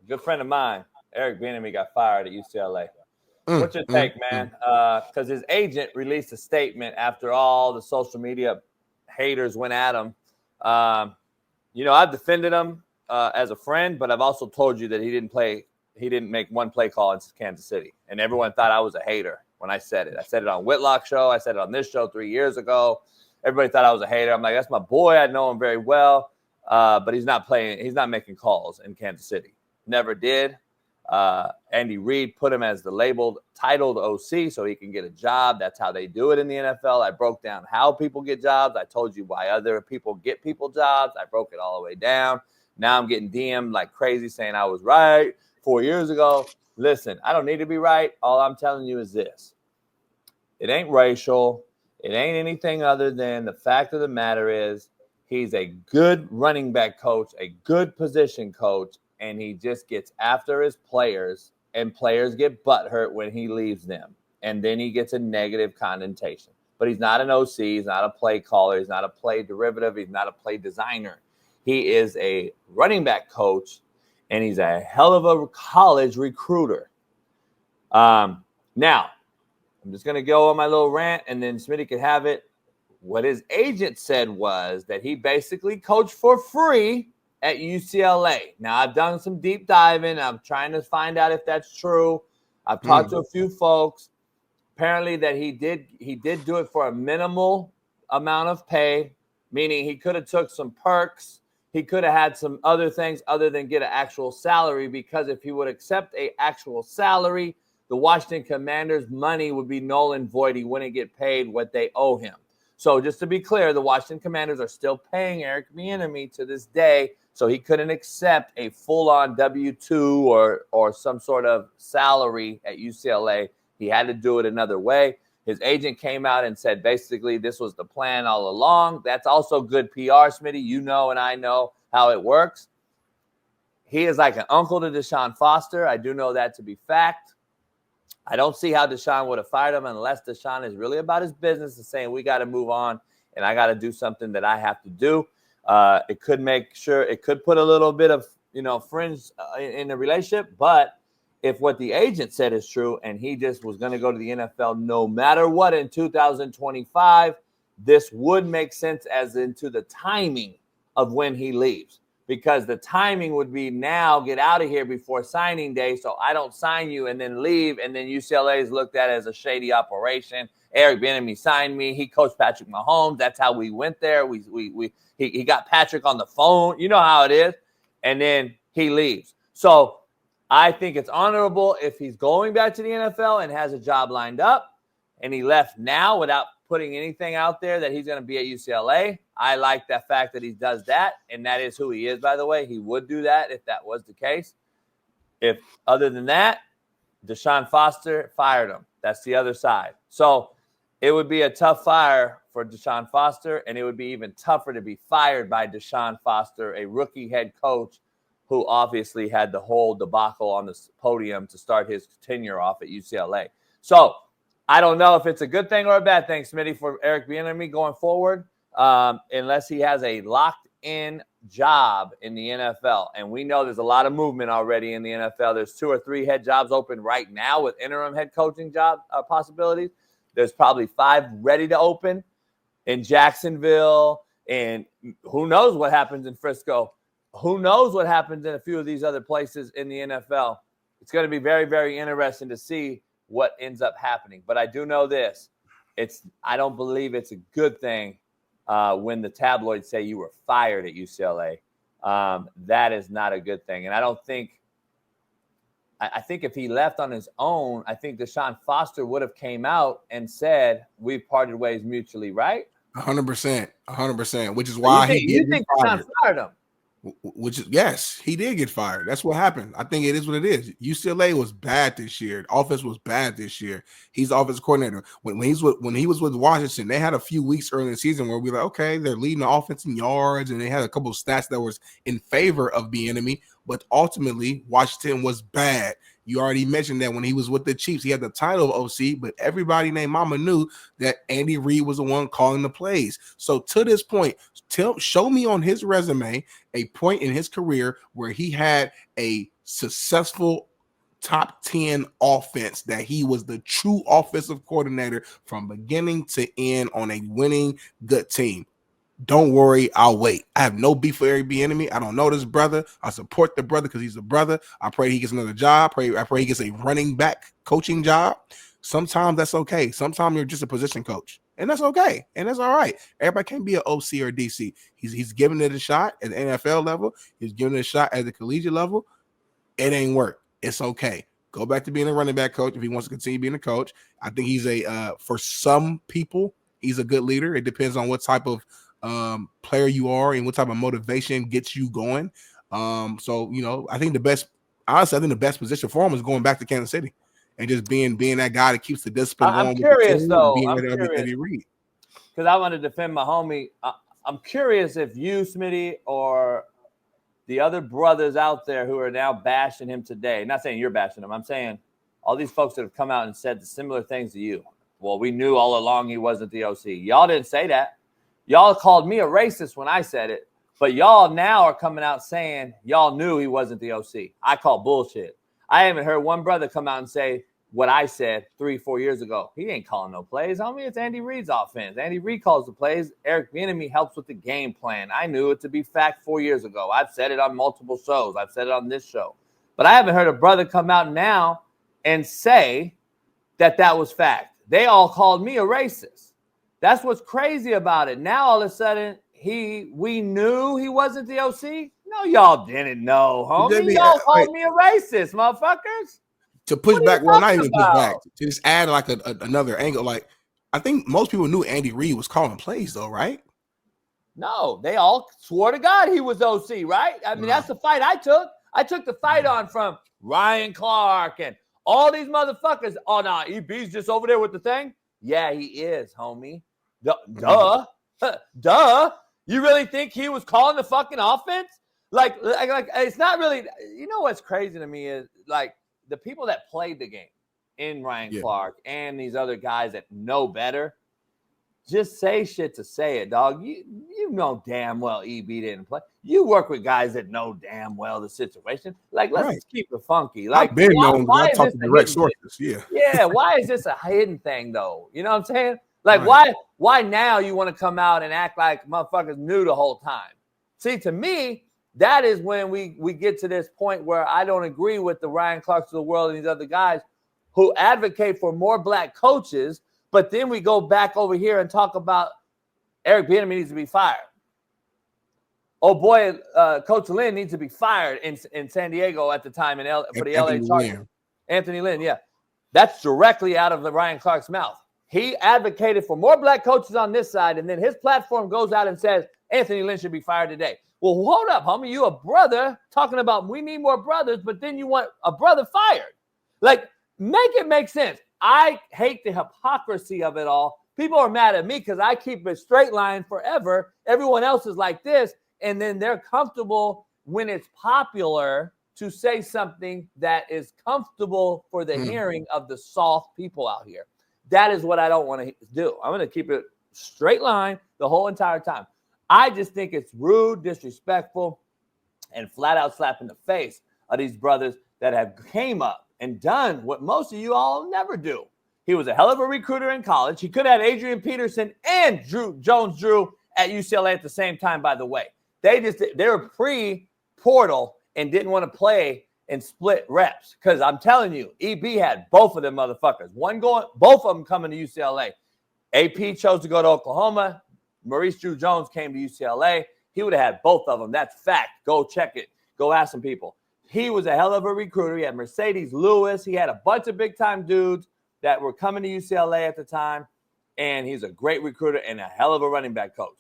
good friend of mine, Eric Bieniemy, got fired at UCLA. What's your take, man? Because his agent released a statement after all the social media haters went at him. I've defended him as a friend, but I've also told you that he didn't make one play call in Kansas City. And everyone thought I was a hater when I said it. I said it on Whitlock's show. I said it on this show 3 years ago. Everybody thought I was a hater. I'm like, that's my boy. I know him very well. But he's not playing. He's not making calls in Kansas City. Never did. Andy Reid put him as the titled OC so he can get a job. That's how they do it in the NFL. I broke down how people get jobs. I told you why other people get people jobs. I broke it all the way down. Now I'm getting DM'd like crazy saying I was right 4 years ago. Listen, I don't need to be right. All I'm telling you is this. It ain't racial. It ain't anything other than the fact of the matter is he's a good running back coach, a good position coach, and he just gets after his players, and players get butthurt when he leaves them. And then he gets a negative connotation. But he's not an OC. He's not a play caller. He's not a play derivative. He's not a play designer. He is a running back coach, and he's a hell of a college recruiter. Now, I'm just going to go on my little rant, and then Smitty can have it. What his agent said was that he basically coached for free at UCLA. Now, I've done some deep diving. I'm trying to find out if that's true. I've talked to a few folks. Apparently that he did do it for a minimal amount of pay, meaning he could have took some perks. He could have had some other things other than get an actual salary, because if he would accept an actual salary, the Washington Commanders' money would be null and void. He wouldn't get paid what they owe him. So just to be clear, the Washington Commanders are still paying Eric Bieniemy to this day, so he couldn't accept a full-on W-2 or some sort of salary at UCLA. He had to do it another way. His agent came out and said basically this was the plan all along. That's also good PR, Smitty. You know and I know how it works. He is like an uncle to Deshaun Foster. I do know that to be fact. I don't see how Deshaun would have fired him unless Deshaun is really about his business and saying we got to move on and I got to do something that I have to do. It could put a little bit of fringe in the relationship, but if what the agent said is true and he just was going to go to the NFL no matter what in 2025, this would make sense as into the timing of when he leaves. Because the timing would be now get out of here before signing day, so I don't sign you and then leave, and then UCLA is looked at as a shady operation. Eric Bieniemy signed me. He coached Patrick Mahomes. That's how we went there. He got Patrick on the phone. You know how it is. And then he leaves. So I think it's honorable if he's going back to the NFL and has a job lined up, and he left now without putting anything out there that he's going to be at UCLA. I like the fact that he does that, and that is who he is, by the way. He would do that if that was the case. If other than that, Deshaun Foster fired him. That's the other side. So it would be a tough fire for Deshaun Foster, and it would be even tougher to be fired by Deshaun Foster, a rookie head coach who obviously had the whole debacle on the podium to start his tenure off at UCLA. So I don't know if it's a good thing or a bad thing, Smitty, for Eric Bieniemy going forward, unless he has a locked-in job in the NFL. And we know there's a lot of movement already in the NFL. There's 2 or 3 head jobs open right now with interim head coaching job possibilities. There's probably 5 ready to open in Jacksonville, and who knows what happens in Frisco. Who knows what happens in a few of these other places in the NFL. It's going to be very, very interesting to see what ends up happening. But I do know this. I don't believe it's a good thing when the tabloids say you were fired at UCLA. That is not a good thing. And I think if he left on his own, I think Deshaun Foster would have came out and said, we've parted ways mutually, right? 100%, which is why you think Deshaun fired him. Yes, he did get fired. That's what happened. I think it is what it is. UCLA was bad this year. The offense was bad this year. He's the offensive coordinator. When he was with Washington, they had a few weeks early in the season where we were like, okay, they're leading the offense in yards, and they had a couple of stats that was in favor of Bieniemy, but ultimately Washington was bad. You already mentioned that when he was with the Chiefs, he had the title of OC, but everybody named Mama knew that Andy Reid was the one calling the plays. So to this point, show me on his resume a point in his career where he had a successful top 10 offense that he was the true offensive coordinator from beginning to end on a winning good team. Don't worry, I'll wait. I have no beef for Eric Bieniemy. I don't know this brother. I support the brother because he's a brother. I pray he gets another job. I pray he gets a running back coaching job. Sometimes that's okay. Sometimes you're just a position coach, and that's okay, and that's all right. Everybody can't be an OC or DC. He's giving it a shot at the NFL level. He's giving it a shot at the collegiate level. It ain't work. It's okay. Go back to being a running back coach if he wants to continue being a coach. I think he's for some people, he's a good leader. It depends on what type of player you are and what type of motivation gets you going. So I think the best position for him is going back to Kansas City and just being that guy that keeps the discipline going. I'm curious though. I'm curious because I want to defend my homie. I'm curious if you, Smitty, or the other brothers out there who are now bashing him today. Not saying you're bashing him. I'm saying all these folks that have come out and said similar things to you. Well, we knew all along he wasn't the OC. Y'all didn't say that. Y'all called me a racist when I said it, but y'all now are coming out saying y'all knew he wasn't the OC. I call bullshit. I haven't heard one brother come out and say what I said 3-4 years ago. He ain't calling no plays. Homie, it's Andy Reid's offense. Andy Reid calls the plays. Eric Bieniemy helps with the game plan. I knew it to be fact 4 years ago. I've said it on multiple shows. I've said it on this show. But I haven't heard a brother come out now and say that was fact. They all called me a racist. That's what's crazy about it. Now all of a sudden we knew he wasn't the OC. No, y'all didn't know, homie. Y'all called me a racist, motherfuckers. To push back, well, not even push back. To just add like another angle. Like I think most people knew Andy Reid was calling plays, though, right? No, they all swore to God he was OC, right? I mean, that's the fight I took. I took the fight on from Ryan Clark and all these motherfuckers. Oh, no, EB's just over there with the thing. Yeah, he is, homie. Duh. You really think he was calling the fucking offense? Like it's not really. You know what's crazy to me is like the people that played the game in Ryan Clark and these other guys that know better. Just say shit to say it, dog. You know damn well EB didn't play. You work with guys that know damn well the situation. Like, let's keep it funky. Like, I've been known. I talk to direct sources. Yeah. Why is this a hidden thing, though? You know what I'm saying? Like, why now you want to come out and act like motherfuckers knew the whole time? See, to me, that is when we get to this point where I don't agree with the Ryan Clarks of the world and these other guys who advocate for more black coaches. But then we go back over here and talk about Eric Bieniemy needs to be fired. Oh boy, Coach Lynn needs to be fired in San Diego at the time for the LA Chargers. Anthony Lynn, yeah. That's directly out of the Ryan Clark's mouth. He advocated for more black coaches on this side, and then his platform goes out and says Anthony Lynn should be fired today. Well, hold up, homie. You a brother talking about we need more brothers, but then you want a brother fired. Like, make it make sense. I hate the hypocrisy of it all. People are mad at me because I keep a straight line forever. Everyone else is like this. And then they're comfortable when it's popular to say something that is comfortable for the hearing of the soft people out here. That is what I don't want to do. I'm going to keep it straight line the whole entire time. I just think it's rude, disrespectful, and flat out slap in the face of these brothers that have came up and done what most of you all never do. He was a hell of a recruiter in college. He could have had Adrian Peterson and Jones Drew at UCLA at the same time, by the way. They were pre-portal and didn't want to play and split reps. Because I'm telling you, EB had both of them motherfuckers. Both of them coming to UCLA. AP chose to go to Oklahoma. Maurice Drew-Jones came to UCLA. He would have had both of them. That's fact. Go check it. Go ask some people. He was a hell of a recruiter. He had Mercedes Lewis. He had a bunch of big-time dudes that were coming to UCLA at the time, and he's a great recruiter and a hell of a running back coach.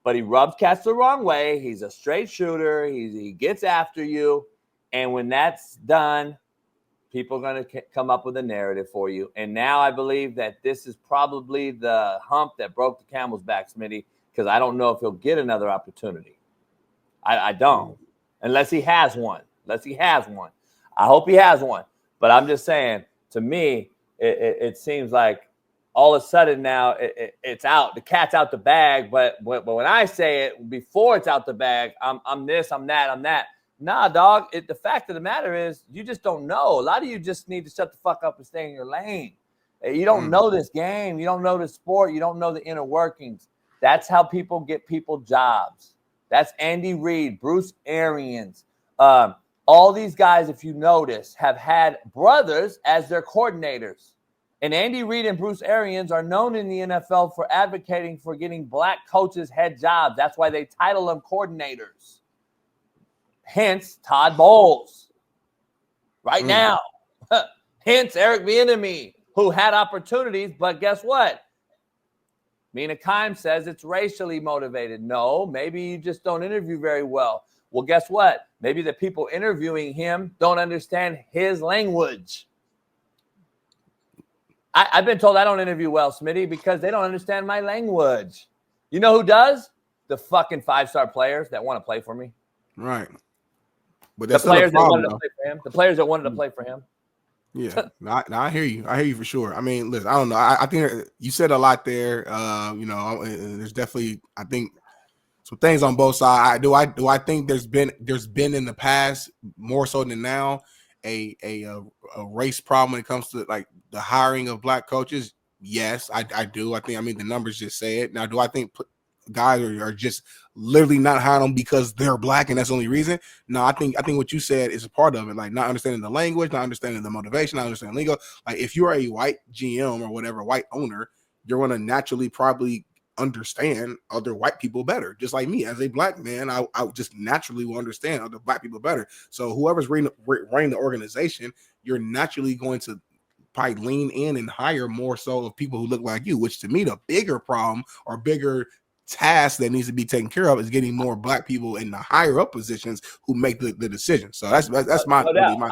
But he rubs cats the wrong way. He's a straight shooter. He gets after you, and when that's done, people are going to come up with a narrative for you. And now I believe that this is probably the hump that broke the camel's back, Smitty, because I don't know if he'll get another opportunity. I don't, unless he has one. I hope he has one. But I'm just saying, to me, it seems like all of a sudden now it's out. The cat's out the bag. But when I say it, before it's out the bag, I'm this, I'm that. Nah, dog. The fact of the matter is you just don't know. A lot of you just need to shut the fuck up and stay in your lane. You don't know this game. You don't know the sport. You don't know the inner workings. That's how people get people jobs. That's Andy Reid, Bruce Arians. All these guys, if you notice, have had brothers as their coordinators. And Andy Reid and Bruce Arians are known in the NFL for advocating for getting black coaches head jobs. That's why they title them coordinators. Hence, Todd Bowles. Right now. Hence, Eric Bieniemy, who had opportunities, but guess what? Mina Kimes says it's racially motivated. No, maybe you just don't interview very well. Well, guess what? Maybe the people interviewing him don't understand his language. I've been told I don't interview well, Smitty, because they don't understand my language. You know who does? The fucking 5-star players that want to play for me. Right. But The players that wanted to play for him. The players that wanted to play for him. Yeah, no, I hear you. I hear you for sure. I mean, listen, I don't know. I think you said a lot there. There's definitely, I think, some things on both sides. Do I think there's been in the past more so than now a race problem when it comes to like the hiring of black coaches? Yes, I do. I mean, the numbers just say it. Now, do I think guys are just literally not hiring them because they're black and that's the only reason? No, I think what you said is a part of it, like not understanding the language, not understanding the motivation, not understanding lingo. Like if you're a white GM or whatever, white owner, you're going to naturally probably understand other white people better. Just like me as a black man, I just naturally will understand other black people better. So whoever's running the organization, you're naturally going to probably lean in and hire more so of people who look like you, which to me, the bigger problem or bigger task that needs to be taken care of is getting more black people in the higher up positions who make the decision. So that's my.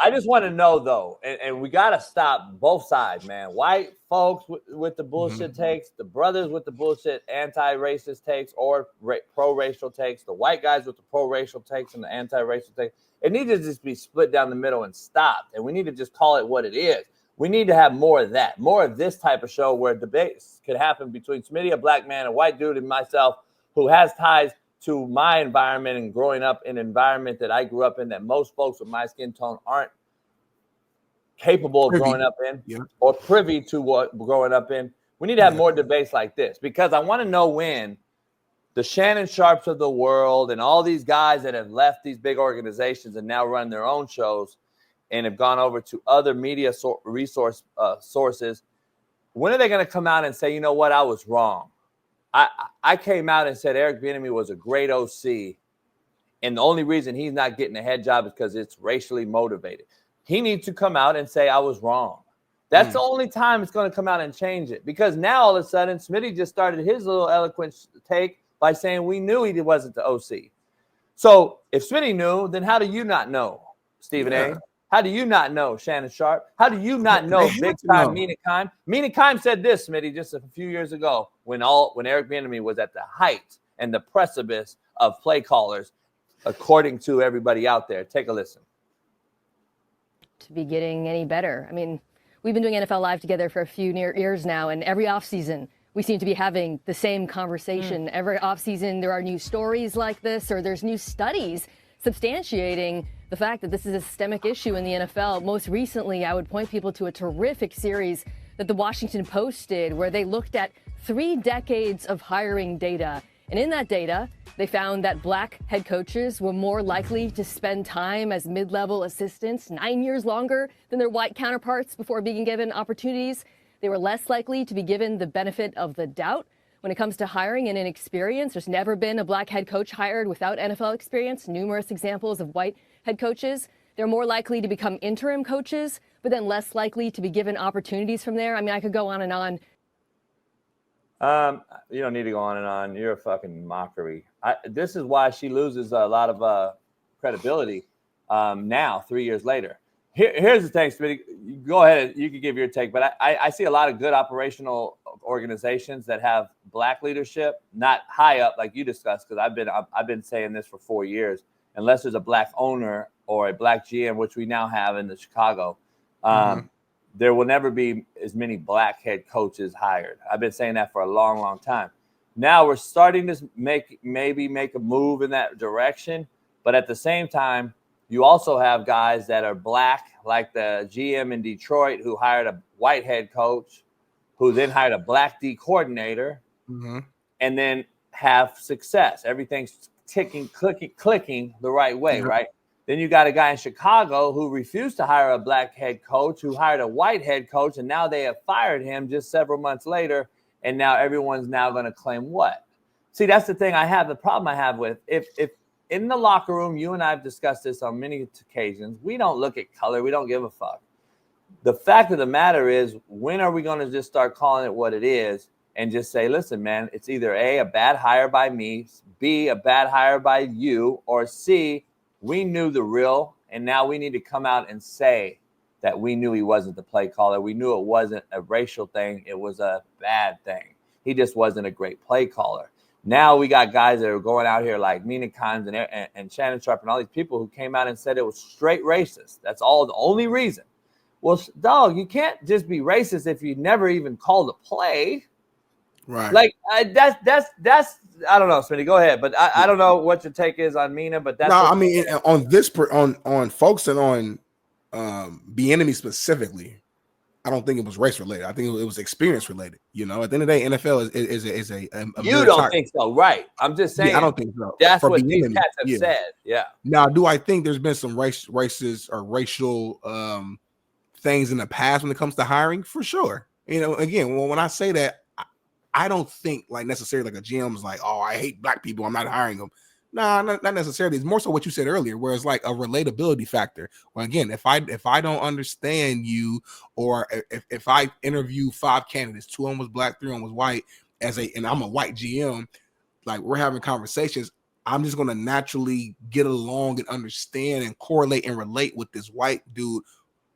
I just want to know though, and we got to stop both sides, man. White folks with the bullshit takes, the brothers with the bullshit anti-racist takes or pro-racial takes, the white guys with the pro-racial takes and the anti-racial takes. It needs to just be split down the middle and stopped. And we need to just call it what it is. We need to have more of that, more of this type of show where debates could happen between Smitty, a black man, a white dude, and myself, who has ties to my environment and growing up in an environment that I grew up in that most folks with my skin tone aren't capable of growing up in or privy to what growing up in. We need to have more debates like this because I want to know when the Shannon Sharps of the world and all these guys that have left these big organizations and now run their own shows and have gone over to other media sources, when are they going to come out and say, you know what, I was wrong? I came out and said Eric Bieniemy was a great OC, and the only reason he's not getting a head job is because it's racially motivated. He needs to come out and say I was wrong. That's the only time it's going to come out and change it, because now all of a sudden Smitty just started his little eloquent take by saying we knew he wasn't the OC. So if Smitty knew, then how do you not know, Stephen A? How do you not know Shannon Sharp? How do you not know big time Mina Kimes? Mina Kimes said this, Smitty, just a few years ago when Eric Bieniemy was at the height and the precipice of play callers, according to everybody out there. Take a listen. To be getting any better. I mean, we've been doing NFL Live together for a few years now, and every offseason we seem to be having the same conversation. Every offseason there are new stories like this, or there's new studies substantiating the fact that this is a systemic issue in the NFL. Most recently, I would point people to a terrific series that the Washington Post did where they looked at 3 decades of hiring data. And in that data, they found that black head coaches were more likely to spend time as mid-level assistants 9 years longer than their white counterparts before being given opportunities. They were less likely to be given the benefit of the doubt when it comes to hiring and inexperience. There's never been a black head coach hired without NFL experience. Numerous examples of white head coaches. They're more likely to become interim coaches, but then less likely to be given opportunities from there. I mean, I could go on and on. You don't need to go on and on. You're a fucking mockery. This is why she loses a lot of credibility now, 3 years later. Here's the thing, Smitty. Go ahead. You can give your take. But I see a lot of good operational organizations that have black leadership, not high up like you discussed, because I've been saying this for 4 years. Unless there's a black owner or a black GM, which we now have in the Chicago, there will never be as many black head coaches hired. I've been saying that for a long, long time. Now we're starting to maybe make a move in that direction. But at the same time, You also have guys that are black, like the GM in Detroit, who hired a white head coach, who then hired a black D coordinator, and then have success. Everything's clicking the right way, right? Then you got a guy in Chicago who refused to hire a black head coach, who hired a white head coach, and now they have fired him just several months later, and now everyone's now going to claim what? See, that's the thing I have, the problem I have with, if in the locker room, you and I have discussed this on many occasions, we don't look at color, we don't give a fuck. The fact of the matter is, when are we going to just start calling it what it is and just say, listen, man, it's either A, a bad hire by me, B, a bad hire by you, or C, we knew the real, and now we need to come out and say that we knew he wasn't the play caller. We knew it wasn't a racial thing. It was a bad thing. He just wasn't a great play caller. Now we got guys that are going out here like Mina Kimes and Shannon Sharp and all these people who came out and said it was straight racist. That's all, the only reason. Well, dog, you can't just be racist if you never even called a play. Right. Like that's I don't know, Smitty. Go ahead, but I don't know what your take is on Mina, but that's I mean on this on focusing on Bieniemy specifically. I don't think it was race related. I think it was experience related. You know, at the end of the day, NFL is a you don't think so, right? I'm just saying. Yeah, I don't think so. That's what these cats have said. Yeah. Now, do I think there's been some racist or racial things in the past when it comes to hiring? For sure. You know, again, when I say that, I don't think like necessarily like a GM is like, oh, I hate black people, I'm not hiring them. Nah, not necessarily. It's more so what you said earlier, where it's like a relatability factor. Well, again, if I don't understand you, or if I interview 5 candidates, 2 of them was black, 3 of them was white, and I'm a white GM, like we're having conversations, I'm just gonna naturally get along and understand and correlate and relate with this white dude,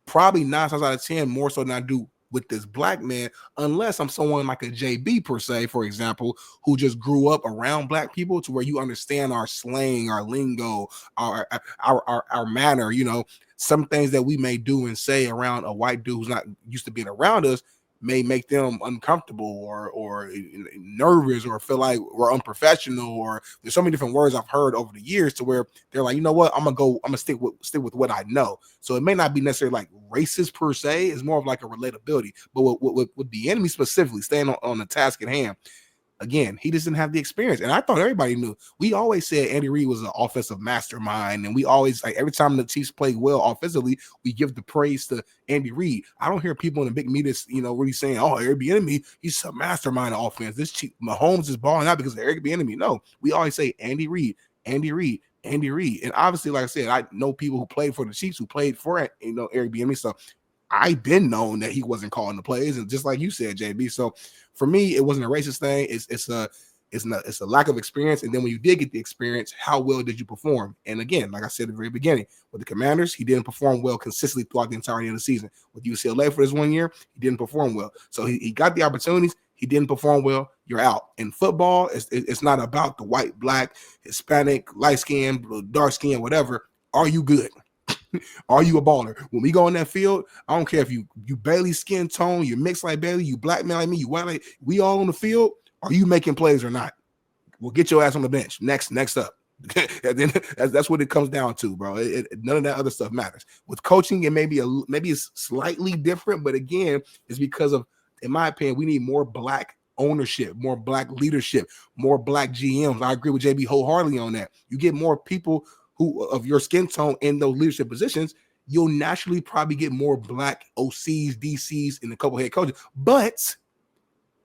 probably 9 times out of 10 more so than I do with this black man, unless I'm someone like a JB per se, for example, who just grew up around black people to where you understand our slang, our lingo, our manner, you know, some things that we may do and say around a white dude who's not used to being around us may make them uncomfortable or nervous or feel like we're unprofessional, or there's so many different words I've heard over the years to where they're like, you know what, I'm gonna stick with what I know. So it may not be necessarily like racist per se, it's more of like a relatability. But with the enemy specifically, staying on the task at hand, again, he doesn't have the experience. And I thought everybody knew. We always said Andy Reid was an offensive mastermind. And we always, like, every time the Chiefs played well offensively, we give the praise to Andy Reid. I don't hear people in the big meetings, you know, really saying, oh, Eric Bieniemy, he's a mastermind of offense. This Mahomes is balling out because of Eric Bieniemy. No, we always say Andy Reid, Andy Reid, Andy Reid. And obviously, like I said, I know people who played for the Chiefs who played for, you know, Eric Bieniemy. So I've been known that he wasn't calling the plays, and just like you said, JB. So for me, it wasn't a racist thing. It's a lack of experience. And then when you did get the experience, how well did you perform? And again, like I said at the very beginning, with the Commanders, he didn't perform well consistently throughout the entirety of the season. With UCLA for this 1 year, he didn't perform well. So he got the opportunities. He didn't perform well. You're out. In football, it's not about the white, black, Hispanic, light skin, dark skin, whatever. Are you good? Are you a baller? When we go on that field, I don't care if you Bailey skin tone, you mixed like Bailey, you black man like me, you white like we all on the field. Are you making plays or not? We'll get your ass on the bench. Next up. That's what it comes down to, bro. None of that other stuff matters. With coaching, it maybe it's slightly different, but again, it's because of, in my opinion, we need more black ownership, more black leadership, more black GMs. I agree with JB wholeheartedly on that. You get more people who of your skin tone in those leadership positions, you'll naturally probably get more black OCs, DCs, and a couple head coaches. But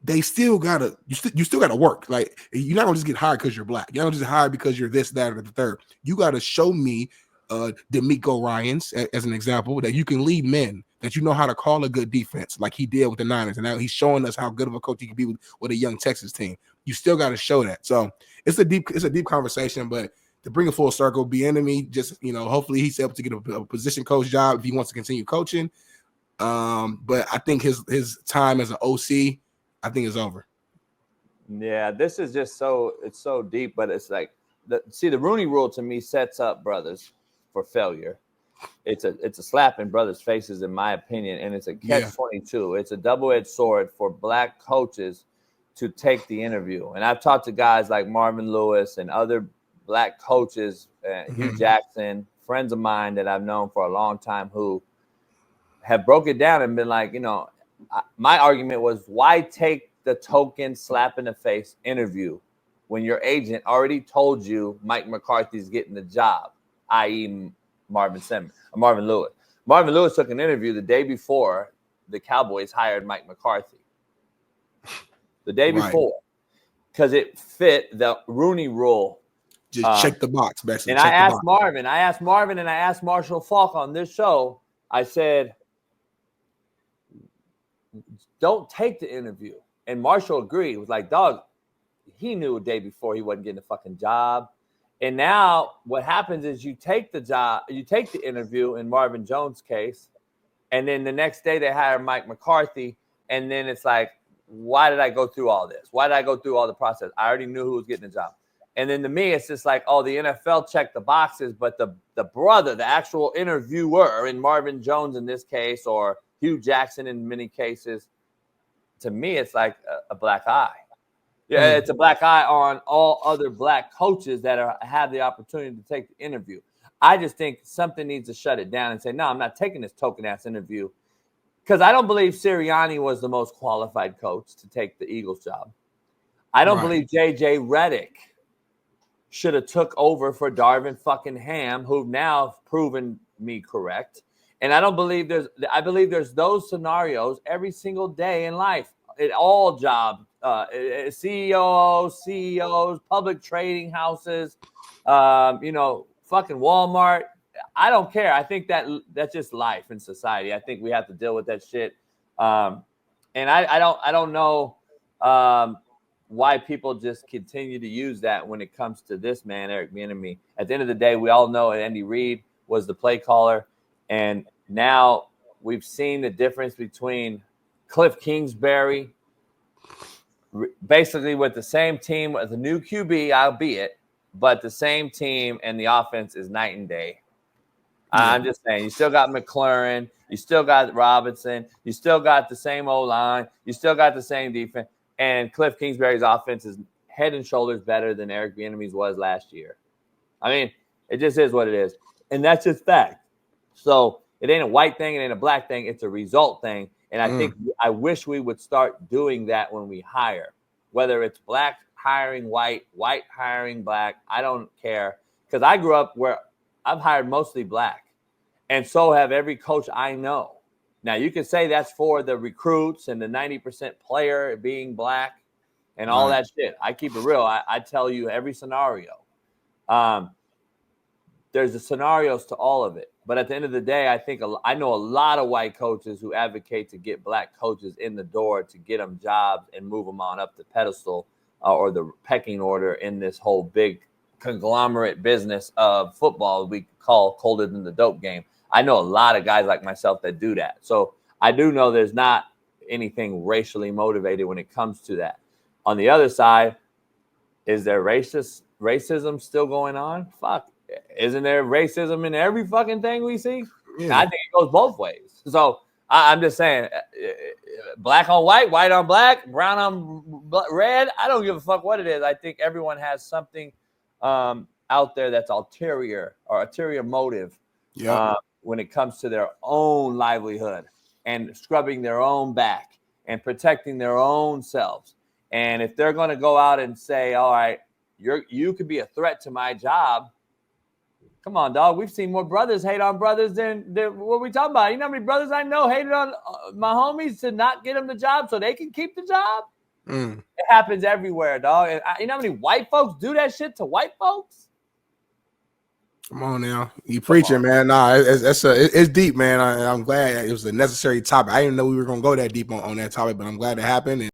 they still gotta, you still gotta work. Like, you're not gonna just get hired because you're black. You're not gonna just hired because you're this, that, or the third. You gotta show me D'Amico Ryans as an example, that you can lead men, that you know how to call a good defense, like he did with the Niners, and now he's showing us how good of a coach he can be with a young Texas team. You still got to show that. So it's a deep conversation, but to bring it full circle, Bieniemy, just, you know, hopefully he's able to get a position coach job if he wants to continue coaching. But I think his time as an OC, I think, is over. Yeah, this is just it's so deep, but it's like the Rooney Rule to me sets up brothers for failure. It's a slap in brothers' faces, in my opinion, and it's a catch-22. It's a double-edged sword for black coaches to take the interview. And I've talked to guys like Marvin Lewis and other black coaches, Hugh Jackson, friends of mine that I've known for a long time who have broke it down and been like, my argument was, why take the token slap in the face interview when your agent already told you Mike McCarthy's getting the job, i.e. Marvin Lewis. Marvin Lewis took an interview the day before the Cowboys hired Mike McCarthy. The day before, because it fit the Rooney Rule. Just check the box, basically. And I asked Marvin and I asked Marshall Faulk on this show, I said, don't take the interview. And Marshall agreed. He was like, dog, he knew a day before he wasn't getting a fucking job. And now what happens is you take the interview in Marvin Jones' case, and then the next day they hire Mike McCarthy, and then it's like, why did I go through all this? Why did I go through all the process? I already knew who was getting the job. And then to me, it's just like, oh, the NFL checked the boxes, but the brother, the actual interviewer in Marvin Jones in this case, or Hugh Jackson in many cases, to me, it's like a black eye. Yeah, it's a black eye on all other black coaches that have the opportunity to take the interview. I just think something needs to shut it down and say, no, I'm not taking this token-ass interview, because I don't believe Sirianni was the most qualified coach to take the Eagles job. I don't believe J.J. Redick should have took over for Darvin fucking Ham, who've now proven me correct. And I believe there's those scenarios every single day in life, in all jobs. CEOs, public trading houses, fucking Walmart. I don't care. I think that's just life in society. I think we have to deal with that shit. And I don't know why people just continue to use that when it comes to this man, Eric Bieniemy. At the end of the day, we all know Andy Reid was the play caller, and now we've seen the difference between Cliff Kingsbury, basically with the same team with a new QB, albeit, but the same team, and the offense is night and day. I'm just saying, you still got McLaurin, you still got Robinson, you still got the same O-line, you still got the same defense, and Cliff Kingsbury's offense is head and shoulders better than Eric Bieniemy's was last year. I mean, it just is what it is, and that's just fact. So it ain't a white thing, it ain't a black thing, it's a result thing. And I wish we would start doing that when we hire, whether it's black hiring white hiring black. I don't care, because I grew up where I've hired mostly black, and so have every coach I know. Now, you can say that's for the recruits and the 90% player being black and all that shit. I keep it real. I tell you every scenario. There's the scenarios to all of it. But at the end of the day, I know a lot of white coaches who advocate to get black coaches in the door to get them jobs and move them on up the pedestal or the pecking order in this whole big conglomerate business of football we call colder than the dope game. I know a lot of guys like myself that do that. So I do know there's not anything racially motivated when it comes to that. On the other side, is there racism still going on? Fuck. Isn't there racism in every fucking thing we see? Yeah. I think it goes both ways. So I'm just saying, black on white, white on black, brown on red. I don't give a fuck what it is. I think everyone has something out there that's ulterior motive when it comes to their own livelihood and scrubbing their own back and protecting their own selves. And if they're going to go out and say, all right, you could be a threat to my job. Come on, dog. We've seen more brothers hate on brothers than what we talking about. You know how many brothers I know hated on my homies to not get them the job so they can keep the job? It happens everywhere, dog. And you know how many white folks do that shit to white folks? Come on now. You preaching, man. Nah, it's deep, man. I'm glad it was a necessary topic. I didn't know we were going to go that deep on that topic, but I'm glad it happened.